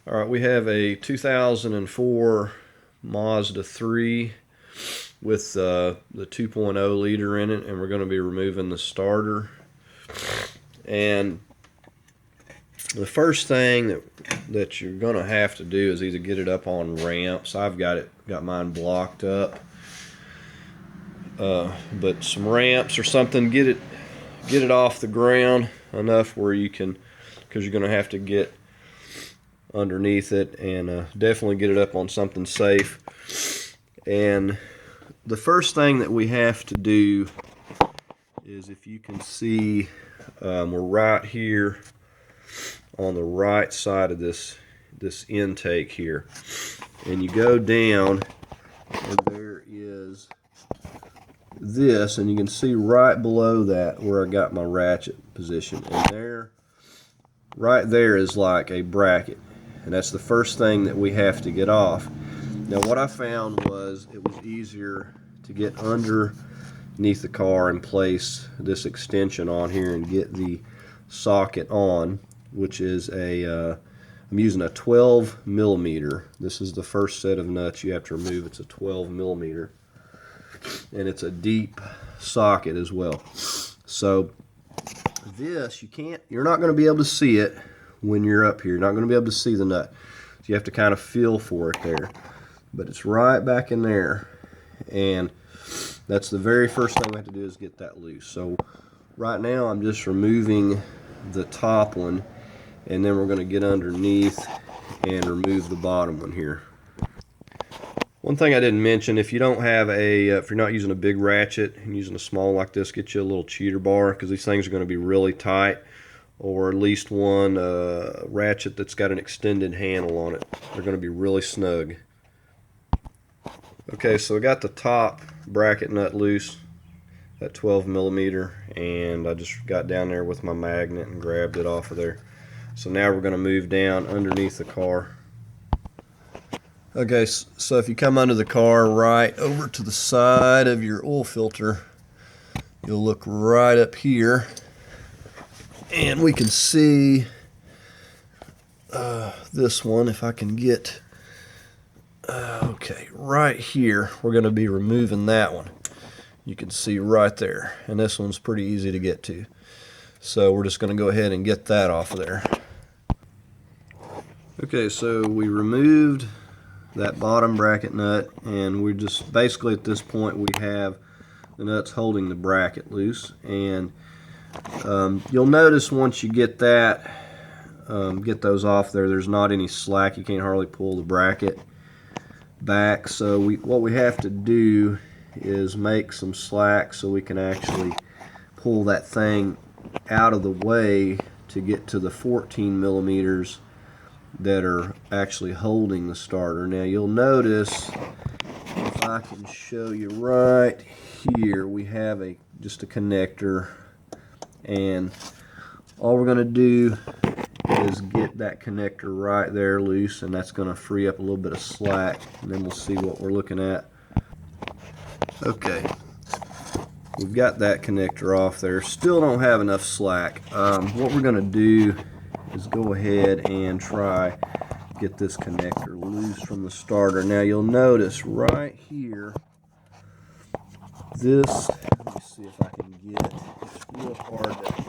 All right, we have a 2004 Mazda 3 with the 2.0 liter in it, and we're going to be removing the starter. And the first thing that you're going to have to do is either get it up on ramps. I've got mine blocked up, but some ramps or something. Get it off the ground enough where you can, because you're going to have to get underneath it, and definitely get it up on something safe. And the first thing that we have to do is, if you can see, we're right here on the right side of this intake here, and you go down and there is this, and you can see right below that where I got my ratchet position, and there, right there, is like a bracket, and that's the first thing that we have to get off. Now what I found was it was easier to get underneath the car and place this extension on here and get the socket on, which is I'm using a 12 millimeter. This is the first set of nuts you have to remove. It's a 12 millimeter, and it's a deep socket as well. So this, you're not going to be able to see it when you're up here. You're not going to be able to see the nut. So you have to kind of feel for it there. But it's right back in there, and that's the very first thing we have to do, is get that loose. So right now I'm just removing the top one, and then we're going to get underneath and remove the bottom one here. One thing I didn't mention, if you don't have if you're not using a big ratchet and using a small like this, get you a little cheater bar, because these things are going to be really tight, or at least one ratchet that's got an extended handle on it. They're going to be really snug. Okay, so I got the top bracket nut loose, that 12 millimeter, and I just got down there with my magnet and grabbed it off of there. So now we're going to move down underneath the car. Okay, so if you come under the car right over to the side of your oil filter, you'll look right up here, and we can see this one, if I can get, okay, right here, we're going to be removing that one. You can see right there, and this one's pretty easy to get to. So we're just going to go ahead and get that off of there. Okay, so we removed that bottom bracket nut, and we're just basically, at this point, we have the nuts holding the bracket loose. And you'll notice once you get that, get those off there, there's not any slack. You can't hardly pull the bracket back. So what we have to do is make some slack so we can actually pull that thing out of the way to get to the 14 millimeters that are actually holding the starter. Now you'll notice, if I can show you right here, we have just a connector, and all we're going to do is get that connector right there loose, and that's going to free up a little bit of slack, and then we'll see what we're looking at. Okay, we've got that connector off there. Still don't have enough slack. What we're going to do is go ahead and try get this connector loose from the starter. Now you'll notice right here, this, let me see if I can get it. It's real hard to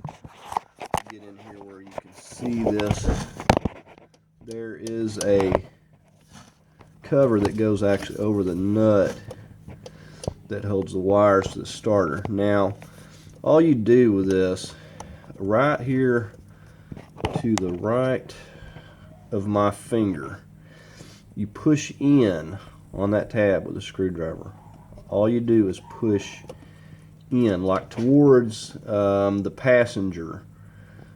get in here where you can see this. There is a cover that goes actually over the nut that holds the wires to the starter. Now all you do with this, right here to the right of my finger, you push in on that tab with a screwdriver. All you do is push in, like towards the passenger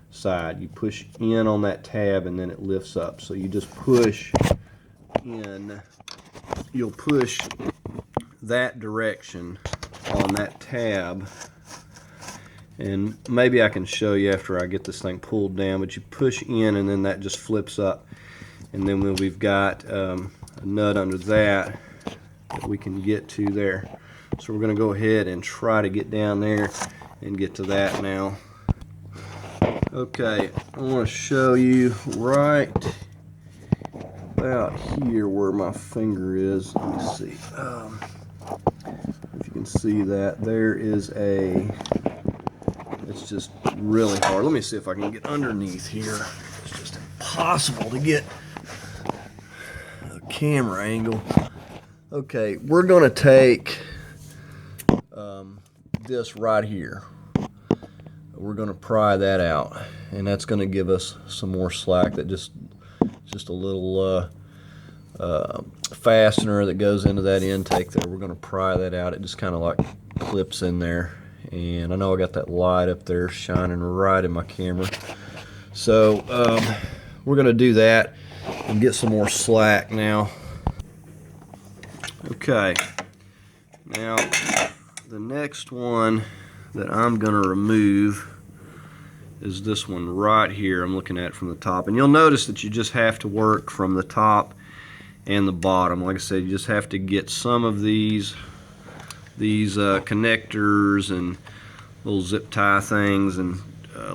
side. You push in on that tab, and then it lifts up. So you just push in. You'll push that direction on that tab, and maybe I can show you after I get this thing pulled down, but you push in, and then that just flips up, and then when we've got a nut under that we can get to there. So we're going to go ahead and try to get down there and get to that now. Okay, I want to show you right about here where my finger is. Let me see. If you can see that, there is it's just really hard. Let me see if I can get underneath here. It's just impossible to get a camera angle. Okay, we're gonna take this right here. We're gonna pry that out, and that's gonna give us some more slack. That just a little fastener that goes into that intake there. We're gonna pry that out. It just kind of like clips in there, and I know I got that light up there shining right in my camera. So we're gonna do that and get some more slack now. Okay, now the next one that I'm gonna remove is this one right here. I'm looking at it from the top, and you'll notice that you just have to work from the top and the bottom. Like I said, you just have to get some of these connectors and little zip tie things and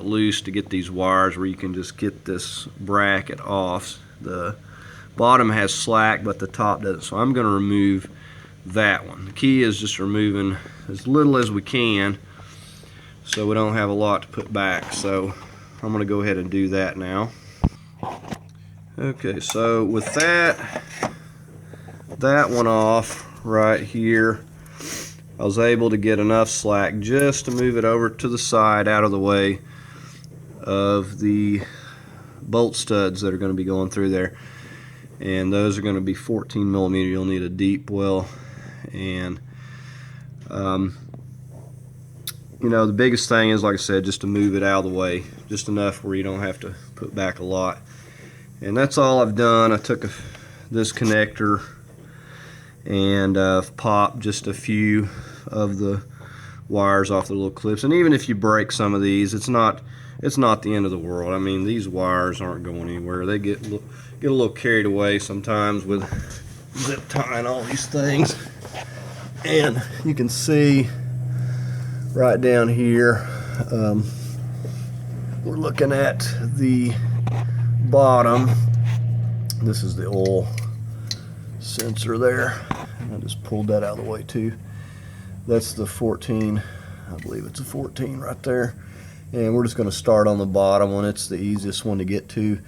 loose to get these wires where you can just get this bracket off. The bottom has slack, but the top doesn't, so I'm going to remove that one. The key is just removing as little as we can so we don't have a lot to put back. So I'm going to go ahead and do that now. Okay, so with that one off right here, I was able to get enough slack just to move it over to the side out of the way of the bolt studs that are going to be going through there. And those are going to be 14 millimeter. You'll need a deep well, and you know, the biggest thing is, like I said, just to move it out of the way, just enough where you don't have to put back a lot. And that's all I've done. I took this connector and popped just a few of the wires off the little clips. And even if you break some of these, it's not the end of the world. I mean, these wires aren't going anywhere. They get a little carried away sometimes with zip tying all these things. And you can see right down here, we're looking at the bottom. This is the oil sensor there. I just pulled that out of the way too. That's the 14, I believe it's a 14 right there. And we're just going to start on the bottom one. It's the easiest one to get to.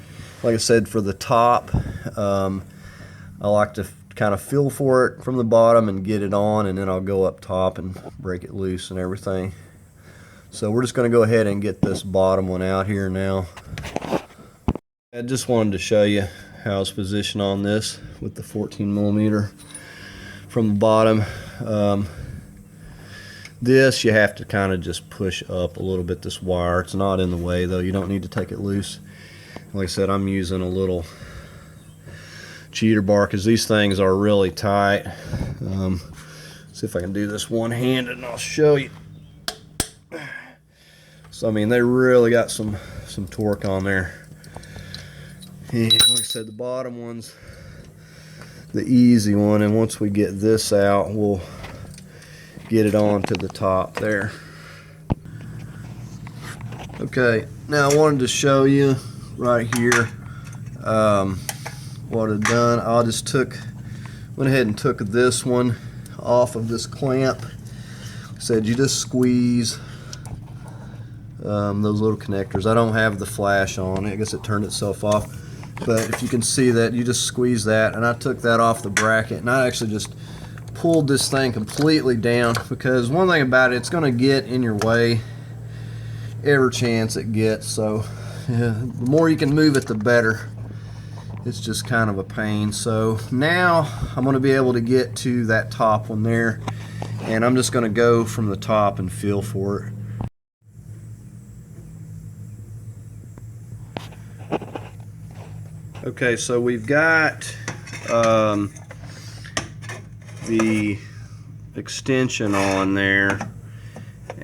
Like I said, for the top, I like to kind of feel for it from the bottom and get it on, and then I'll go up top and break it loose and everything. So we're just going to go ahead and get this bottom one out here now. I just wanted to show you how it's positioned on this with the 14 millimeter from the bottom. This you have to kind of just push up a little bit, this wire. It's not in the way though. You don't need to take it loose. Like I said, I'm using a little cheater bar because these things are really tight. See if I can do this one-handed and I'll show you. So I mean, they really got some torque on there. And like I said, the bottom one's the easy one, and once we get this out, we'll get it on to the top there. Okay, now I wanted to show you right here what I've done. I just went ahead and took this one off of this clamp. Said you just squeeze those little connectors. I don't have the flash on. I guess it turned itself off. But if you can see that, you just squeeze that, and I took that off the bracket, and I actually just pulled this thing completely down, because one thing about it, it's going to get in your way every chance it gets. So yeah, the more you can move it, the better. It's just kind of a pain. So now I'm going to be able to get to that top one there, and I'm just going to go from the top and feel for it. Okay, so we've got the extension on there,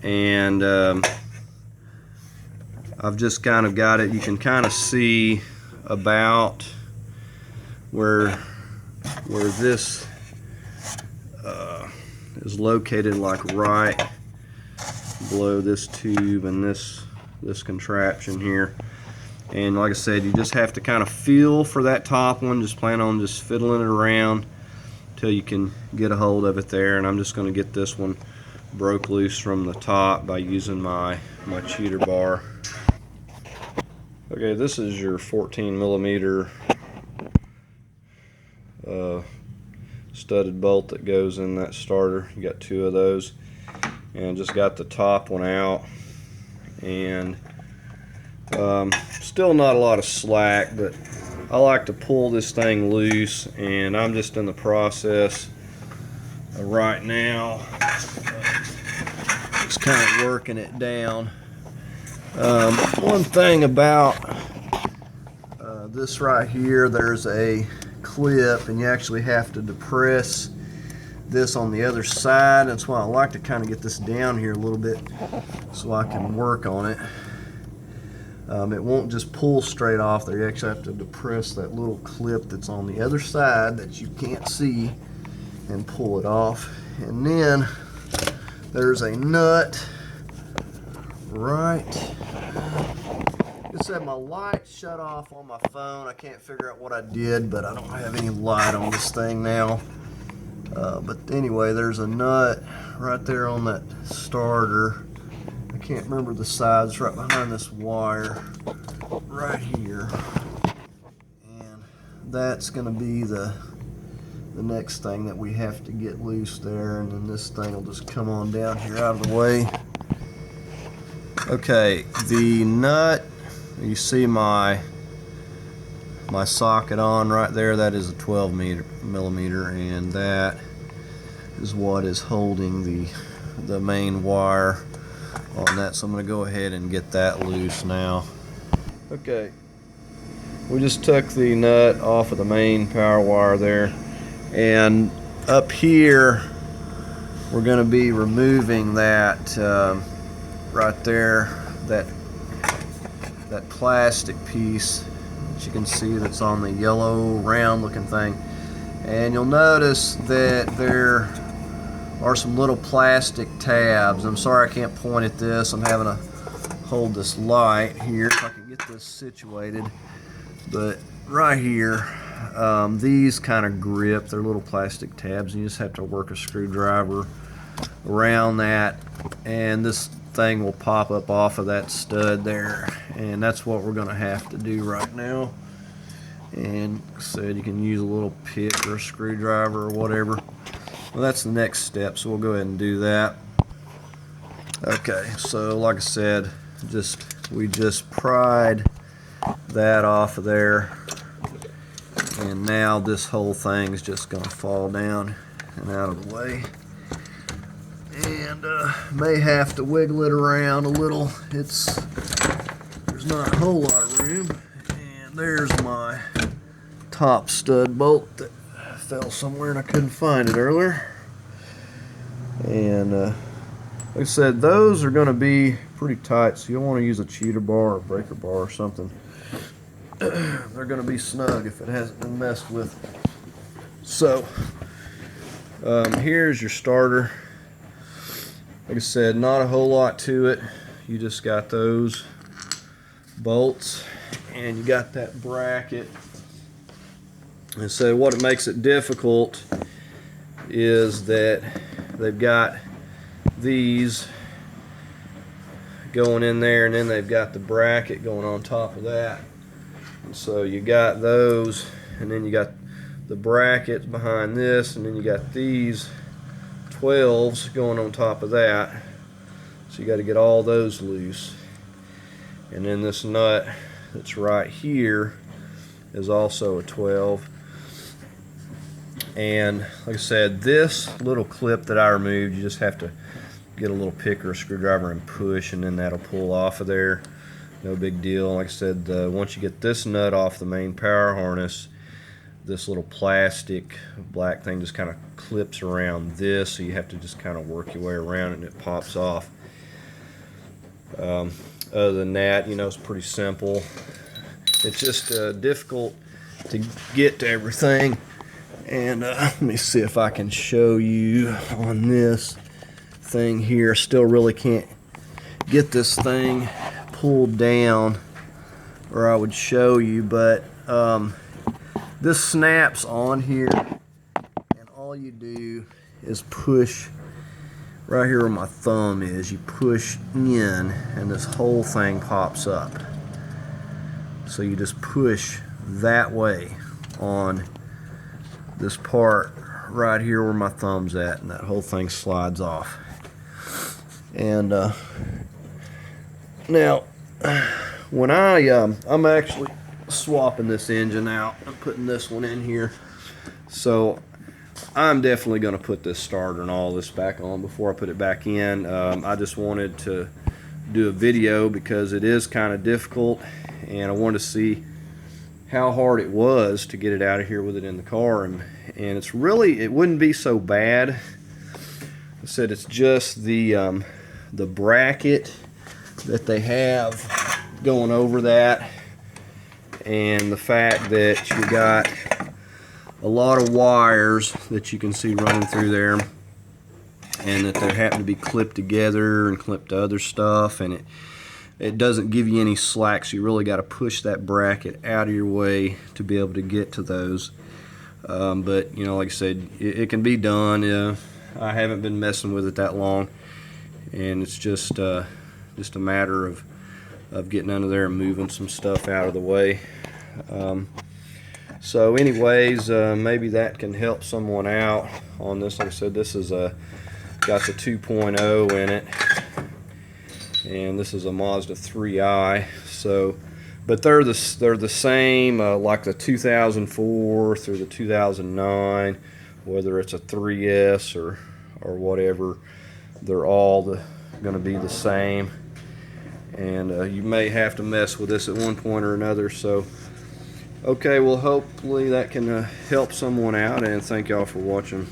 and I've just kind of got it. You can kind of see about where this is located, like right below this tube and this contraption here. And like I said, you just have to kind of feel for that top one. Just plan on just fiddling it around till you can get a hold of it there. And I'm just going to get this one broke loose from the top by using my cheater bar. Okay, this is your 14 millimeter studded bolt that goes in that starter. You got 2 of those, and just got the top one out, and still not a lot of slack, but I like to pull this thing loose, and I'm just in the process right now just kind of working it down. One thing about this right here, there's a clip, and you actually have to depress this on the other side. That's why I like to kind of get this down here a little bit so I can work on it. It won't just pull straight off there. You actually have to depress that little clip that's on the other side that you can't see and pull it off. And then there's a nut right. It said my light shut off on my phone. I can't figure out what I did, but I don't have any light on this thing now. But anyway, there's a nut right there on that starter. I can't remember the size. Right behind this wire right here. And that's going to be the next thing that we have to get loose there. And then this thing will just come on down here out of the way. Okay, the nut, you see my socket on right there, that is a 12 millimeter, and that is what is holding the main wire on that. So I'm going to go ahead and get that loose now. Okay, we just took the nut off of the main power wire there, and up here we're going to be removing that right there, that plastic piece that you can see that's on the yellow round looking thing. And you'll notice that there are some little plastic tabs. I'm sorry I can't point at this. I'm having to hold this light here if I can get this situated. But right here, these kind of grip. They're little plastic tabs, and you just have to work a screwdriver around that, and this thing will pop up off of that stud there, and that's what we're going to have to do right now. And like I said, you can use a little pick or a screwdriver or whatever. Well, that's the next step, so we'll go ahead and do that. Okay, so like I said, we just pried that off of there, and now this whole thing is just going to fall down and out of the way. And may have to wiggle it around a little. There's not a whole lot of room. And there's my top stud bolt that fell somewhere and I couldn't find it earlier. And like I said, those are going to be pretty tight, so you'll want to use a cheater bar or breaker bar or something. They're going to be snug if it hasn't been messed with. So here's your starter. Like I said, not a whole lot to it. You just got those bolts and you got that bracket. And so what makes it difficult is that they've got these going in there, and then they've got the bracket going on top of that. And so you got those, and then you got the brackets behind this, and then you got these 12s going on top of that. So you got to get all those loose. And then this nut that's right here is also a 12. And like I said, this little clip that I removed, you just have to get a little pick or a screwdriver and push, and then that'll pull off of there. No big deal. Like I said, once you get this nut off the main power harness, this little plastic black thing just kind of clips around this, so you have to just kind of work your way around it and it pops off. Other than that, you know, it's pretty simple. It's just difficult to get to everything. And let me see if I can show you on this thing here. Still really can't get this thing pulled down or I would show you, but this snaps on here, and all you do is push right here where my thumb is. You push in and this whole thing pops up. So you just push that way on this part right here where my thumb's at, and that whole thing slides off. And now when I'm actually swapping this engine out, I'm putting this one in here, so I'm definitely going to put this starter and all this back on before I put it back in. I just wanted to do a video because it is kind of difficult, and I wanted to see how hard it was to get it out of here with it in the car, and it's really, it wouldn't be so bad. I said it's just the bracket that they have going over that, and the fact that you got a lot of wires that you can see running through there, and that they happen to be clipped together and clipped to other stuff, and it doesn't give you any slack, so you really got to push that bracket out of your way to be able to get to those. But you know, like I said, it can be done. I haven't been messing with it that long, and it's just a matter of getting under there and moving some stuff out of the way. So anyways, maybe that can help someone out on this. Like I said, this is got the 2.0 in it, and this is a Mazda 3i. So, but they're the same, like the 2004 through the 2009, whether it's a 3S or whatever, they're all going to be the same. And you may have to mess with this at one point or another. So, okay, well, hopefully that can help someone out, and thank y'all for watching.